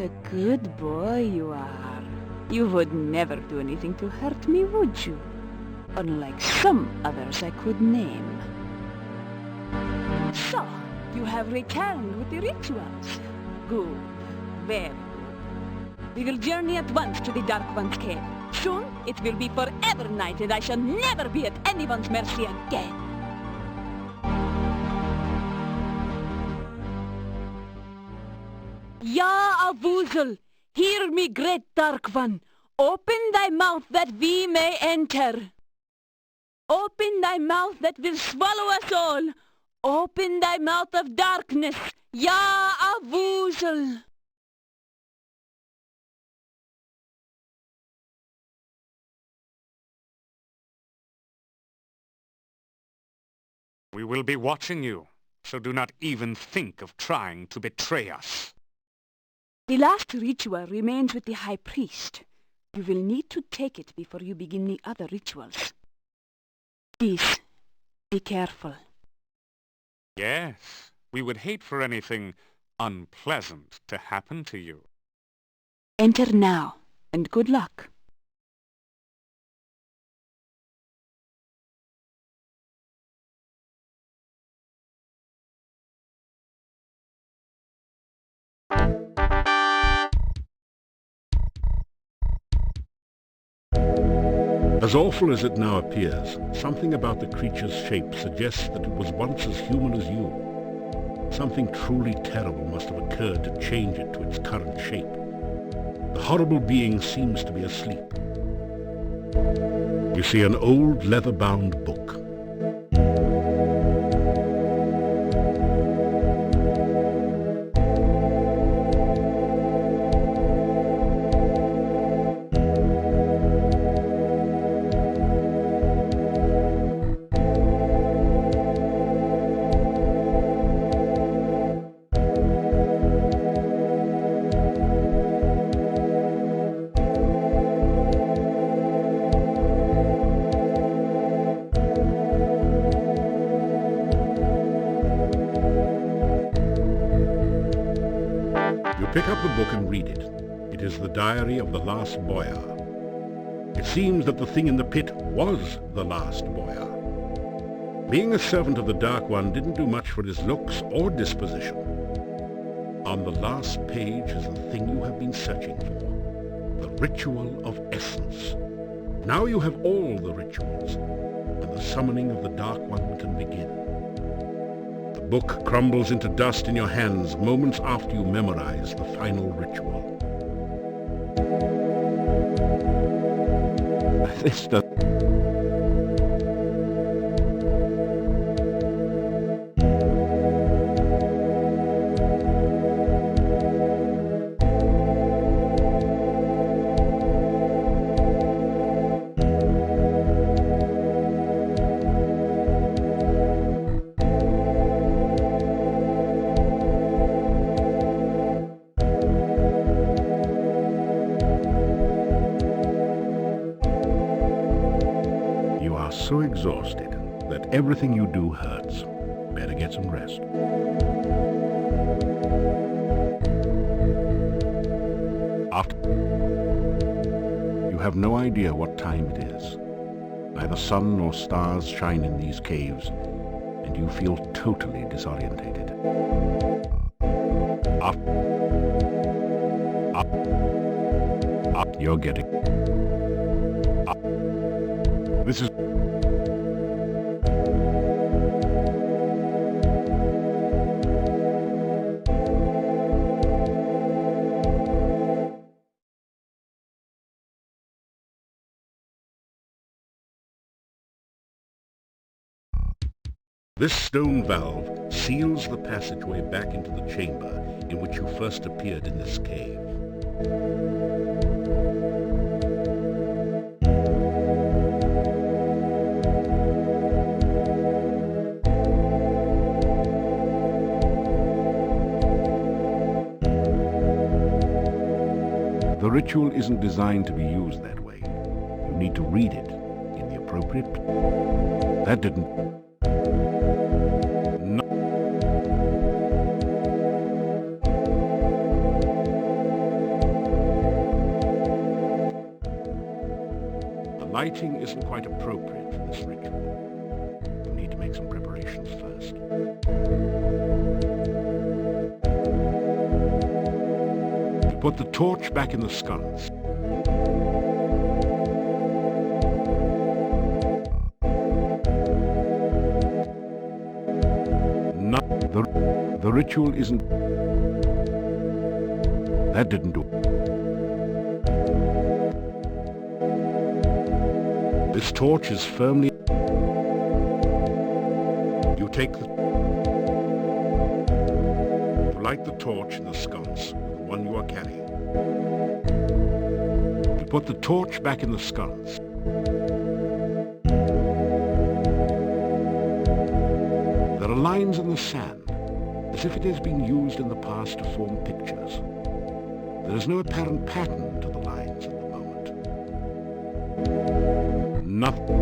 a good boy you are. You would never do anything to hurt me, would you? Unlike some others I could name. So, you have returned with the rituals. Good. Very good. We will journey at once to the Dark One's cave. Soon, it will be forever night and I shall never be at anyone's mercy again. Ya Avuzel, hear me, great Dark One. Open thy mouth that we may enter. Open thy mouth that will swallow us all. Open thy mouth of darkness, Ya Avuzel. We will be watching you, so do not even think of trying to betray us. The last ritual remains with the High Priest. You will need to take it before you begin the other rituals. Please, be careful. Yes, we would hate for anything unpleasant to happen to you. Enter now, and good luck. As awful as it now appears, something about the creature's shape suggests that it was once as human as you. Something truly terrible must have occurred to change it to its current shape. The horrible being seems to be asleep. You see an old leather-bound book. Pick up the book and read it. It is the diary of the last boyar. It seems that the thing in the pit was the last boyar. Being a servant of the Dark One didn't do much for his looks or disposition. On the last page is the thing you have been searching for, the ritual of essence. Now you have all the rituals, and the summoning of the Dark One can begin. The book crumbles into dust in your hands moments after you memorize the final ritual. This does... so exhausted that everything you do hurts. Better get some rest. You have no idea what time it is. Neither sun nor stars shine in these caves, and you feel totally disorientated. You're getting... This is... This stone valve seals the passageway back into the chamber in which you first appeared in this cave. The ritual isn't designed to be used that way. You need to read it in the appropriate... That didn't... lighting isn't quite appropriate for this ritual. You need to make some preparations first. You put the torch back in the sconce. The ritual isn't... That didn't do it. This torch is firmly... You take the... You light the torch in the sconce, the one you are carrying. You put the torch back in the sconce. There are lines in the sand, as if it has been used in the past to form pictures. There is no apparent pattern to the lines at the moment. Nothing.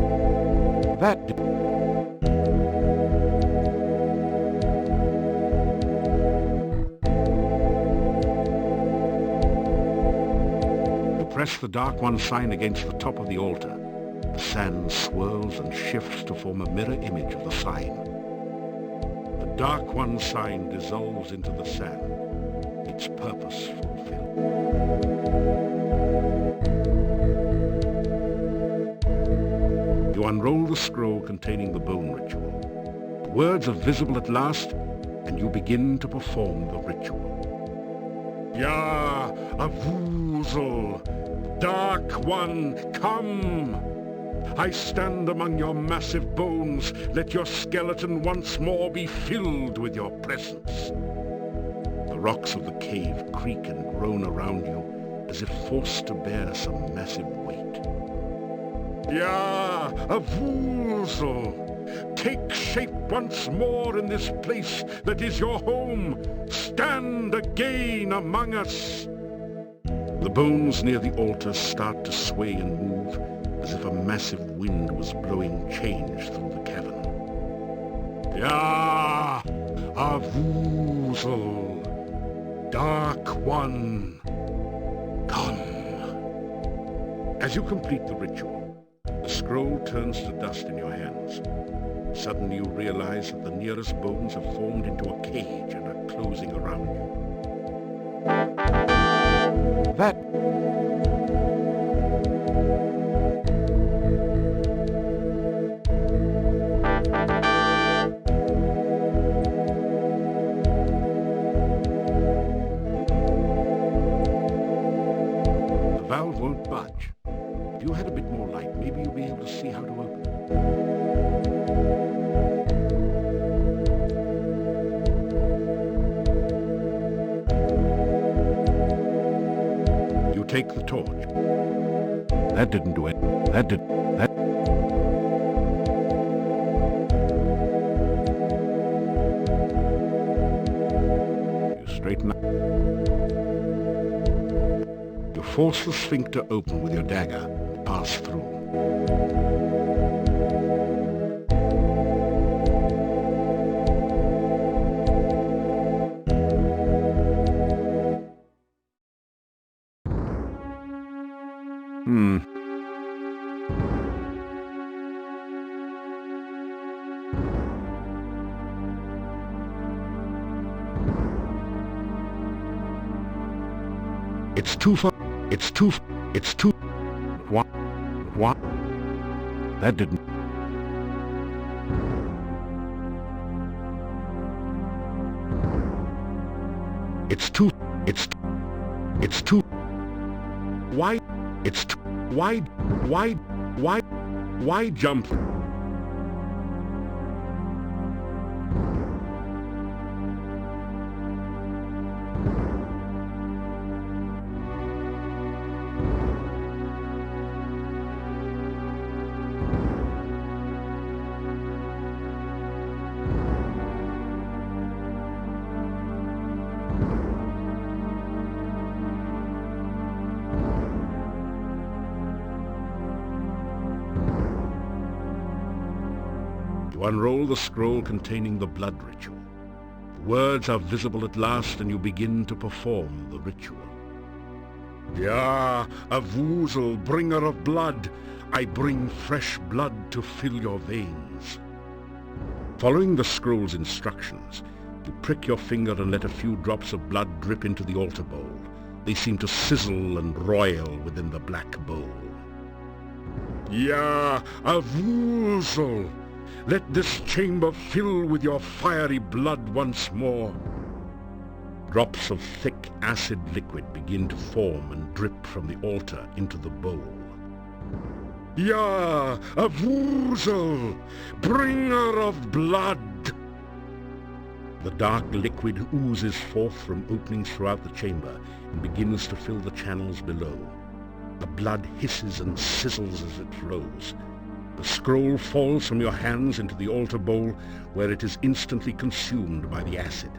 That... You press the Dark One sign against the top of the altar. The sand swirls and shifts to form a mirror image of the sign. The Dark One sign dissolves into the sand, its purpose fulfilled. You unroll the scroll containing the bone ritual. The words are visible at last, and you begin to perform the ritual. Ya Avuzul, Dark One, come! I stand among your massive bones. Let your skeleton once more be filled with your presence. The rocks of the cave creak and groan around you as if forced to bear some massive weight. Ya Avuzul, take shape once more in this place that is your home. Stand again among us. The bones near the altar start to sway and move, as if a massive wind was blowing change through the cavern. Ya Avuzul, Dark One, come. As you complete the ritual, the scroll turns to dust in your hands. Suddenly you realize that the nearest bones have formed into a cage and are closing around you. That... The valve won't budge. If you had a bit more light, maybe you'll be able to see how to open it. You take the torch. That didn't do it. That... You straighten up. You force the sphincter open with your dagger and pass through. It's too far. What? That didn't... It's too... Why? It's too... Why jump? You unroll the scroll containing the blood ritual. The words are visible at last, and you begin to perform the ritual. Yeah, a woozle, bringer of blood. I bring fresh blood to fill your veins. Following the scroll's instructions, you prick your finger and let a few drops of blood drip into the altar bowl. They seem to sizzle and roil within the black bowl. Yeah, a woozle. Let this chamber fill with your fiery blood once more. Drops of thick acid liquid begin to form and drip from the altar into the bowl. Yeah, a woozle, bringer of blood. The dark liquid oozes forth from openings throughout the chamber and begins to fill the channels below. The blood hisses and sizzles as it flows. The scroll falls from your hands into the altar bowl, where it is instantly consumed by the acid.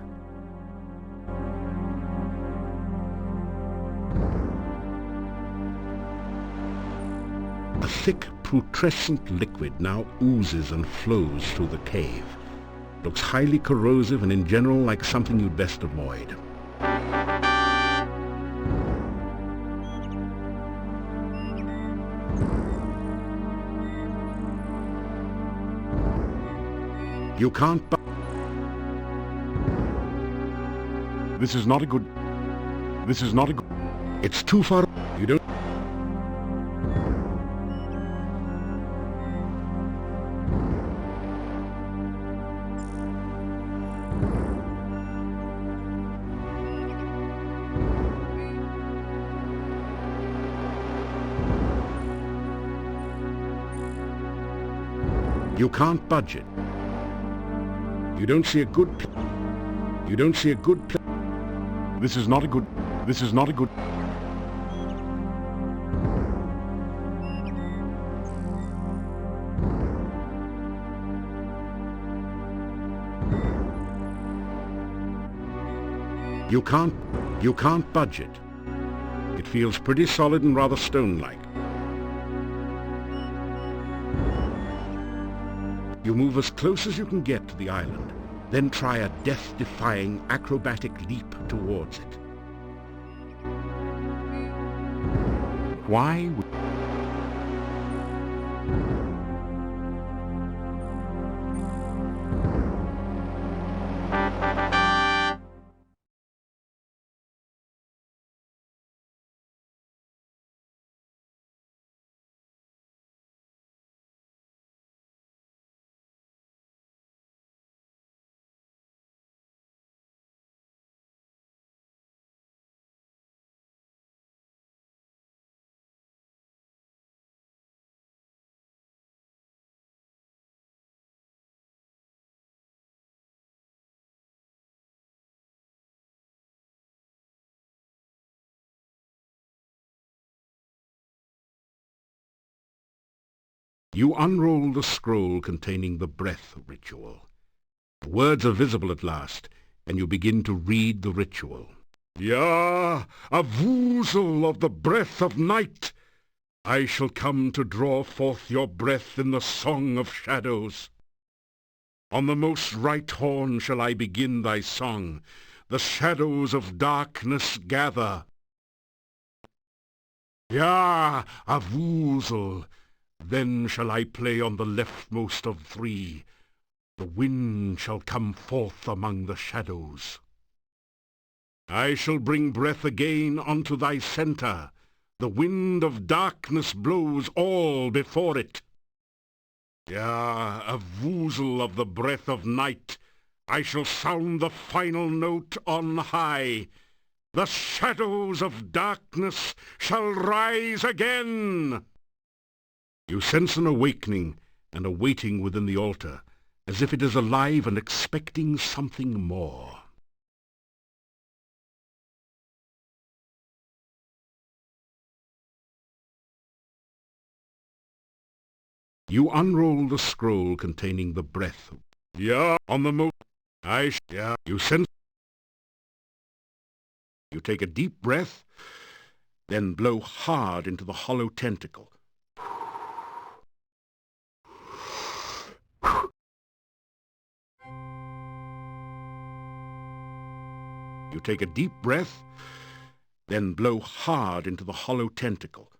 A thick, putrescent liquid now oozes and flows through the cave. Looks highly corrosive and in general like something you'd best avoid. You can't This is not a good... It's too far... You don't... You can't budge it. You don't see a good... This is not a good... You can't budge it. It feels pretty solid and rather stone-like. You move as close as you can get to the island, then try a death-defying acrobatic leap towards it. Why would... You unroll the scroll containing the breath ritual. The words are visible at last, and you begin to read the ritual. Yeah, a woozle of the breath of night! I shall come to draw forth your breath in the song of shadows. On the most right horn shall I begin thy song. The shadows of darkness gather. Yeah, a woozle! Then shall I play on the leftmost of three. The wind shall come forth among the shadows. I shall bring breath again unto thy centre. The wind of darkness blows all before it. Yeah, a woozle of the breath of night. I shall sound the final note on high. The shadows of darkness shall rise again. You sense an awakening and a waiting within the altar, as if it is alive and expecting something more. You unroll the scroll containing the breath. Yeah, on the yeah, you sense... You take a deep breath, then blow hard into the hollow tentacle. You take a deep breath, Then blow hard into the hollow tentacle.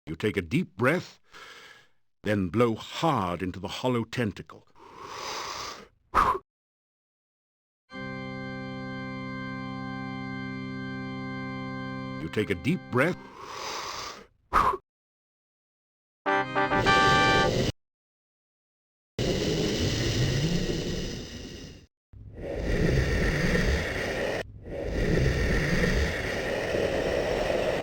You take a deep breath, then blow hard into the hollow tentacle. You take a deep breath.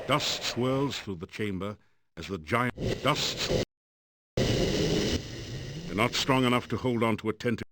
Dust swirls through the chamber as the giant dust. You're not strong enough to hold on to a tentacle.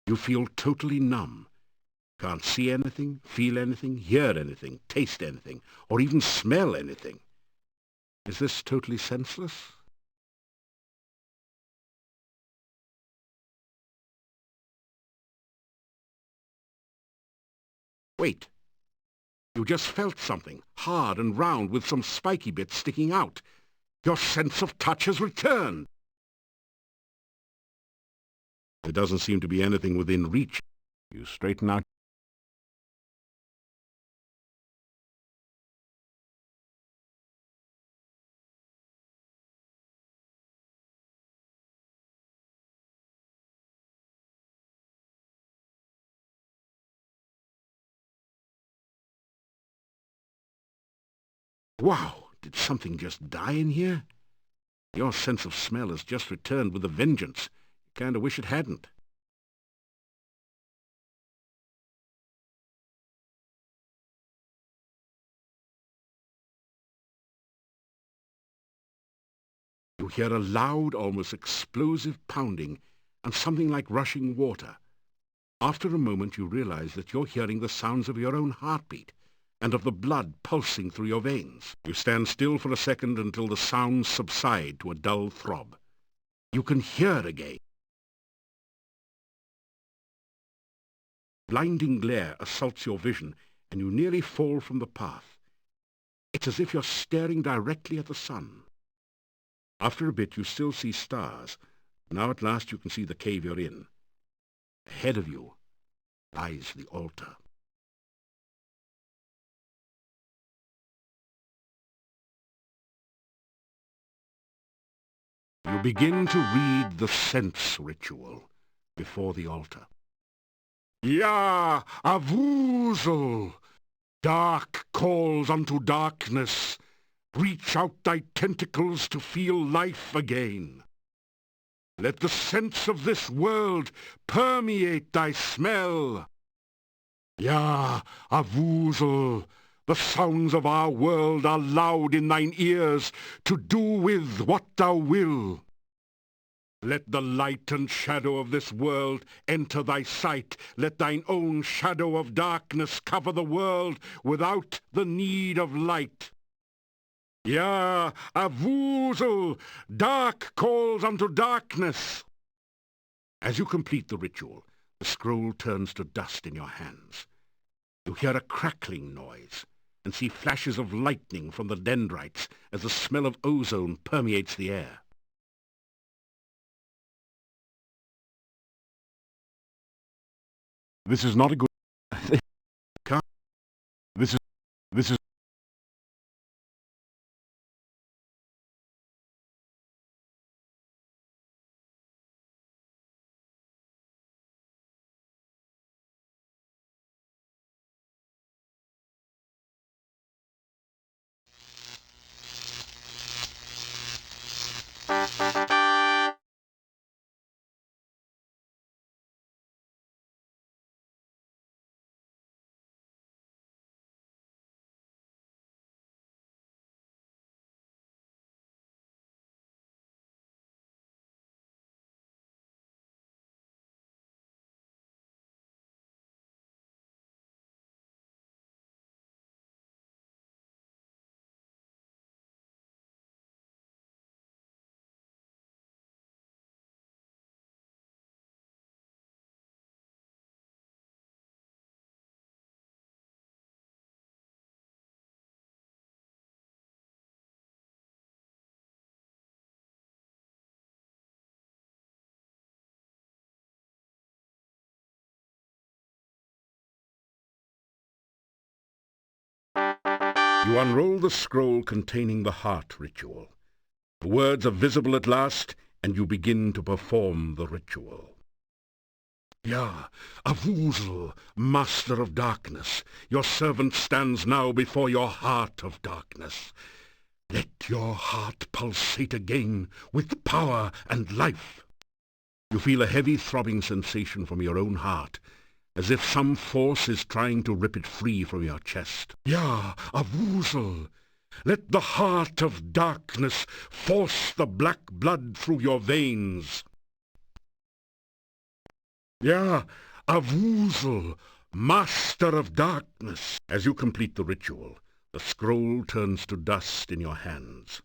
You feel totally numb. Can't see anything, feel anything, hear anything, taste anything, or even smell anything. Is this totally senseless? Wait. You just felt something, hard and round with some spiky bits sticking out. Your sense of touch has returned. There doesn't seem to be anything within reach. You straighten out. Wow, did something just die in here? Your sense of smell has just returned with a vengeance. You kind of wish it hadn't. You hear a loud, almost explosive pounding and something like rushing water. After a moment you realize that you're hearing the sounds of your own heartbeat and of the blood pulsing through your veins. You stand still for a second until the sounds subside to a dull throb. You can hear again. Blinding glare assaults your vision and you nearly fall from the path. It's as if you're staring directly at the sun. After a bit you still see stars. Now at last you can see the cave you're in. Ahead of you lies the altar. You begin to read the sense ritual before the altar. Ya Avuzel! Dark calls unto darkness. Reach out thy tentacles to feel life again. Let the sense of this world permeate thy smell. Ya Avuzel! The sounds of our world are loud in thine ears to do with what thou will. Let the light and shadow of this world enter thy sight. Let thine own shadow of darkness cover the world without the need of light. Ya Avuzel! Dark calls unto darkness. As you complete the ritual, the scroll turns to dust in your hands. You hear a crackling noise and see flashes of lightning from the dendrites as the smell of ozone permeates the air. This is not a good... This is... You unroll the scroll containing the heart ritual. The words are visible at last, and you begin to perform the ritual. "Ya, Avuzel, master of darkness, your servant stands now before your heart of darkness. Let your heart pulsate again with power and life." You feel a heavy throbbing sensation from your own heart, as if some force is trying to rip it free from your chest. "Ya, Avuzel, let the heart of darkness force the black blood through your veins." "Ya, Avuzel, master of darkness." As you complete the ritual, the scroll turns to dust in your hands.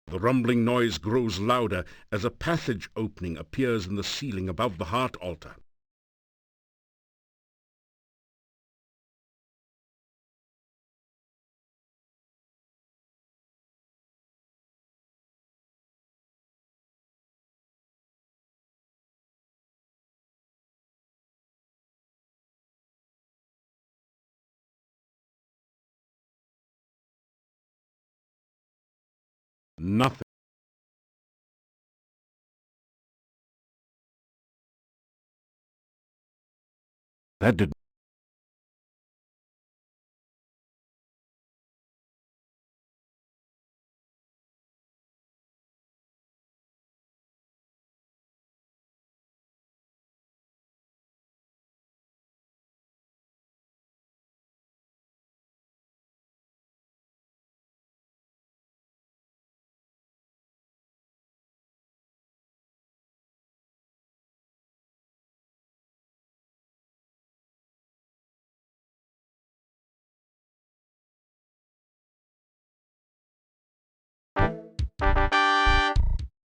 The rumbling noise grows louder as a passage opening appears in the ceiling above the heart altar. Nothing. That did.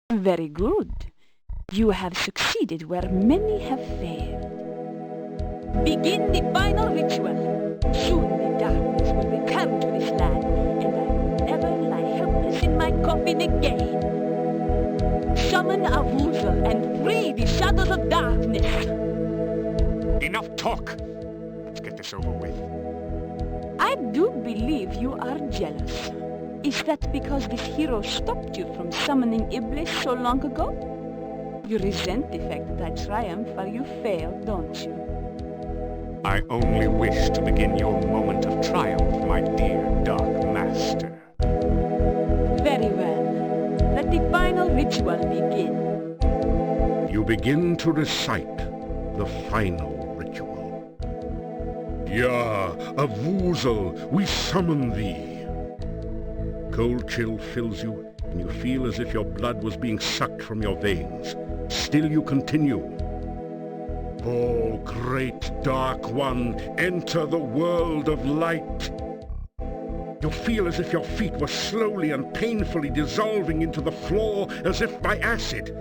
Very good. You have succeeded where many have failed. Begin the final ritual. Soon the darkness will return to this land, and I will never lie helpless in my coffin again. Summon Avuzel and free the shadows of darkness. Enough talk! Let's get this over with. I do believe you are jealous. Is that because this hero stopped you from summoning Iblis so long ago? You resent the fact that I triumphed while you failed, don't you? I only wish to begin your moment of triumph, my dear Dark Master. Very well. Let the final ritual begin. You begin to recite the final ritual. "Ya, Avuzel, we summon thee." Cold chill fills you, and you feel as if your blood was being sucked from your veins. Still you continue. "Oh, great Dark One, enter the world of light." You feel as if your feet were slowly and painfully dissolving into the floor as if by acid.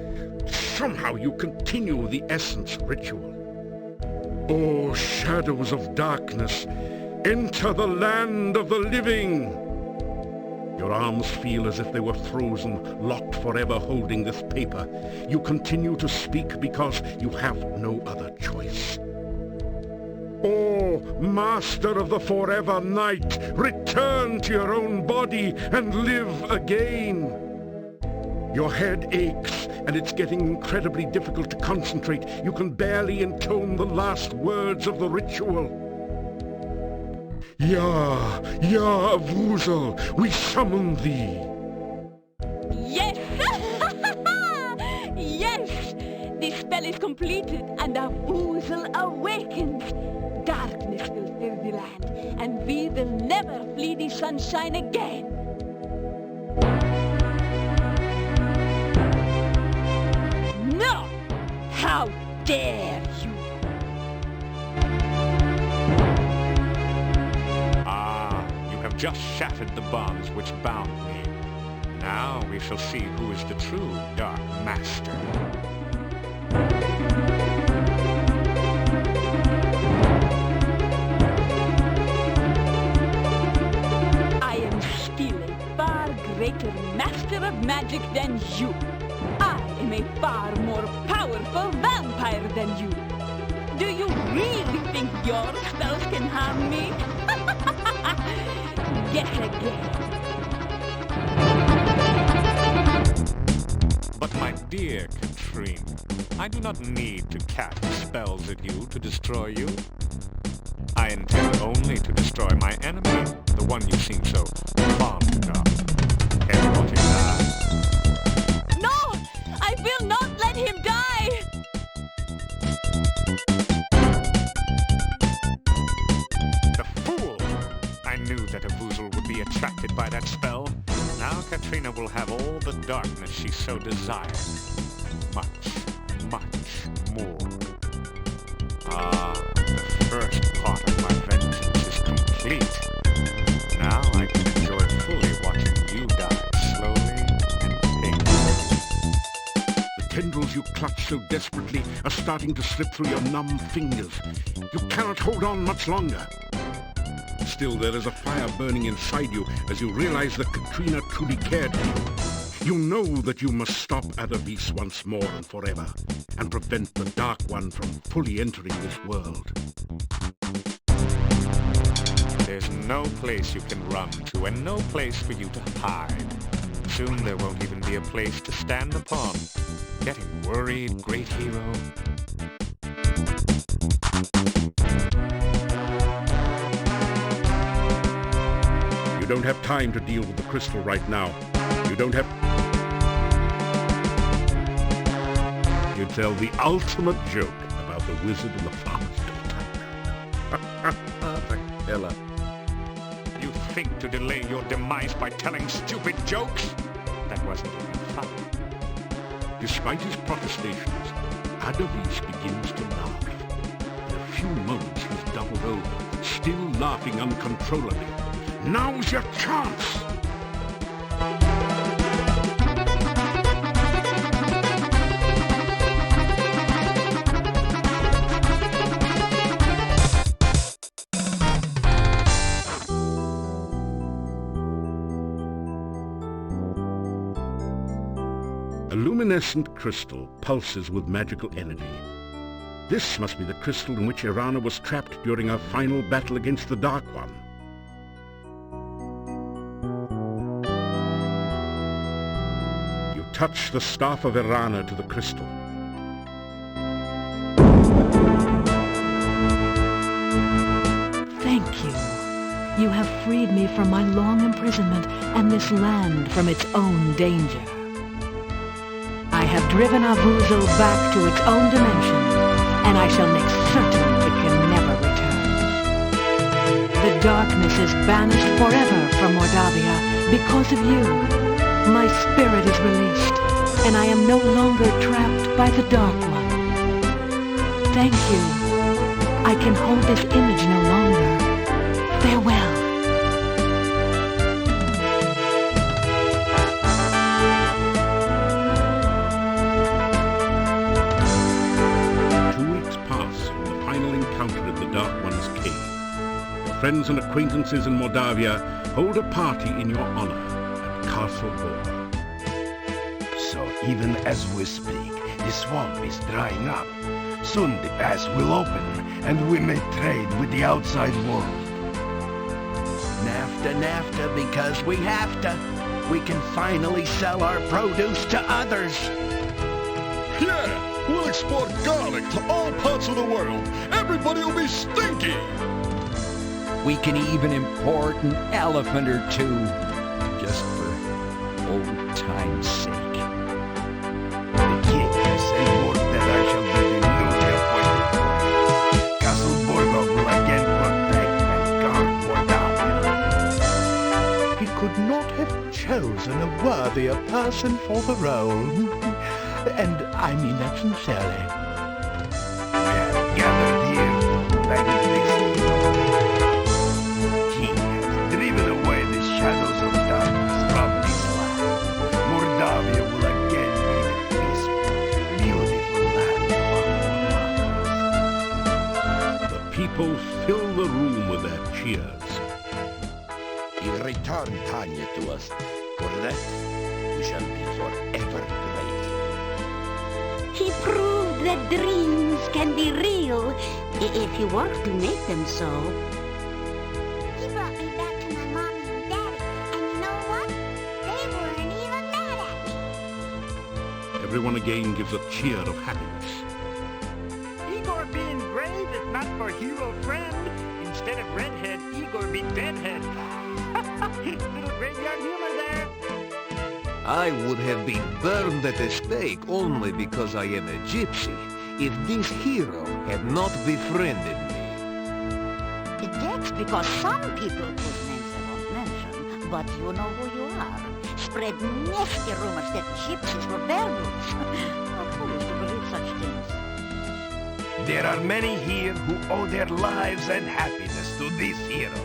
Somehow you continue the essence ritual. "Oh, shadows of darkness, enter the land of the living." Your arms feel as if they were frozen, locked forever holding this paper. You continue to speak because you have no other choice. "Oh, master of the forever night, return to your own body and live again." Your head aches, and it's getting incredibly difficult to concentrate. You can barely intone the last words of the ritual. "Ya, Ya, Avuzel, we summon thee." Yes! Yes! The spell is completed, and Avuzel awakens. Darkness will fill the land, and we will never flee the sunshine again. No! How dare you! Just shattered the bonds which bound me. Now we shall see who is the true Dark Master. I am still a far greater master of magic than you. I am a far more powerful vampire than you. Do you really think your spells can harm me? guess again. But my dear Katrina, I do not need to cast spells at you to destroy you. I intend only to destroy my enemy, the one you seem so fond of. Everybody. No! I will not let him die! The fool! I knew that a Vuzel would be attracted by that spell. Now Katrina will have all the darkness she so desired. Much, much more. Ah, the first part of my vengeance is complete. Now I can enjoy fully watching you die slowly and painfully. The tendrils you clutch so desperately are starting to slip through your numb fingers. You cannot hold on much longer. Still, there is a fire burning inside you as you realize that Katrina truly cared for you. You know that you must stop LBRY once more and forever, and prevent the Dark One from fully entering this world. There's no place you can run to, and no place for you to hide. Soon there won't even be a place to stand upon. Getting worried, great hero? You don't have time to deal with the crystal right now. You don't have... You tell the ultimate joke about the wizard and the farmer's daughter. The killer. You think to delay your demise by telling stupid jokes? That wasn't even funny. Despite his protestations, LBRY begins to laugh. In a few moments he's doubled over, still laughing uncontrollably. Now's your chance! A luminescent crystal pulses with magical energy. This must be the crystal in which Irana was trapped during her final battle against the Dark One. You touch the staff of Irana to the crystal. Thank you. You have freed me from my long imprisonment and this land from its own danger. I have driven our Vuzel back to its own dimension, and I shall make certain it can never return. The darkness is banished forever from Mordavia because of you. My spirit is released, and I am no longer trapped by the Dark One. Thank you. I can hold this image no longer. Farewell. Friends and acquaintances in Mordavia hold a party in your honor at Castle LBRY. So even as we speak, the swamp is drying up. Soon the pass will open, and we may trade with the outside world. NAFTA, because we have to. We can finally sell our produce to others. Yeah, we'll export garlic to all parts of the world. Everybody will be stinky. We can even import an elephant or two, just for old time's sake. The king has sent word that I shall be the newly appointed ruler. Castle LBRY will again protect and guard Mordavia. He could not have chosen a worthier person for the role. And I mean that sincerely. We have gathered here to thank this king has driven away the shadows of darkness from this land. Mordavia will again be the peaceful, beautiful land of our forefathers. The people fill the room with their cheers. He returned Tanya to us. For that, we shall be forever grateful. He proved that dreams can be real if you work to make them so. He brought me back to my mommy and everyone again gives a cheer of happiness. Igor being brave if not for hero friend. Instead of redhead, Igor be deadhead. Little graveyard humor there. I would have been burned at the stake only because I am a gypsy if this hero had not befriended me. That's because some people whose names I won't mention, but you know who you are, spread nasty rumors that gypsies were werewolves. How foolish to believe such things. There are many here who owe their lives and happiness to this hero.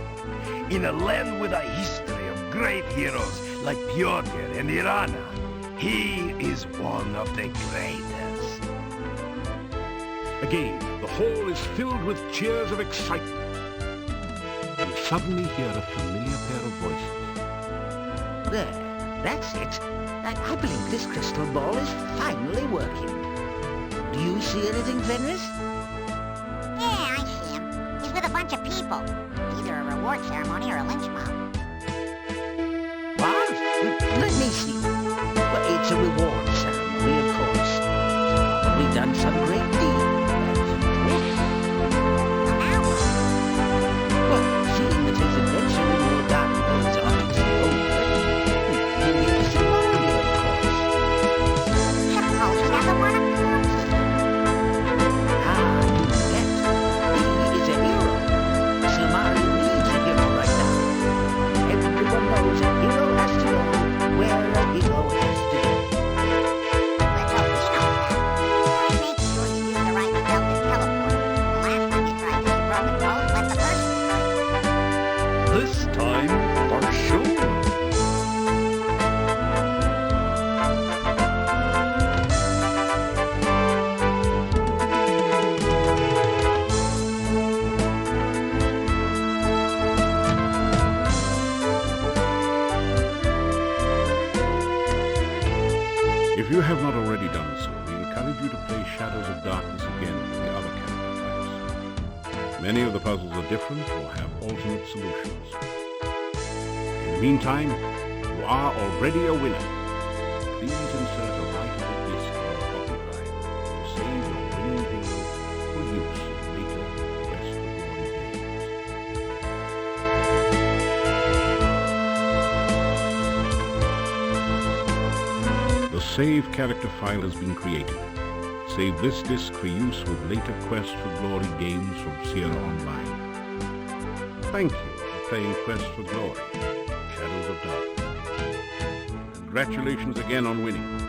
In a land with a history of great heroes like Pyotr and Irana, he is one of the greatest. Again, the hall is filled with cheers of excitement. You suddenly hear a familiar pair of voices. There, that's it. I believe this crystal ball is finally working. Do you see anything, Fenris? Yeah, I see him. He's with a bunch of people. Either a reward ceremony or a lynch mob. What? Let me see. Well, it's a reward ceremony, of course. He's probably done some great deed. Well, seeing that his adventure in your garden is obviously over, he needs some money, of course. Suppose we have the one of Ah, you get. He is a hero. Silmaria needs a hero right now. Everyone knows a hero has to go where a hero has to go. Let's hope he knows that. Make sure you use the right spell to teleport. The last time you tried this, you broke the rules, let the person try. This time, for sure. If you have not already done so, we encourage you to play Shadows of Darkness again with the other character types. Many of the puzzles are different or have alternate solutions. In the meantime, you are already a winner. Please insert a writeable disc in your copy drive to save your winning hero for use in later Quest for Glory games. The save character file has been created. Save this disc for use with later Quest for Glory games from Sierra Online. Thank you for playing Quest for Glory, Shadows of Darkness. Congratulations again on winning.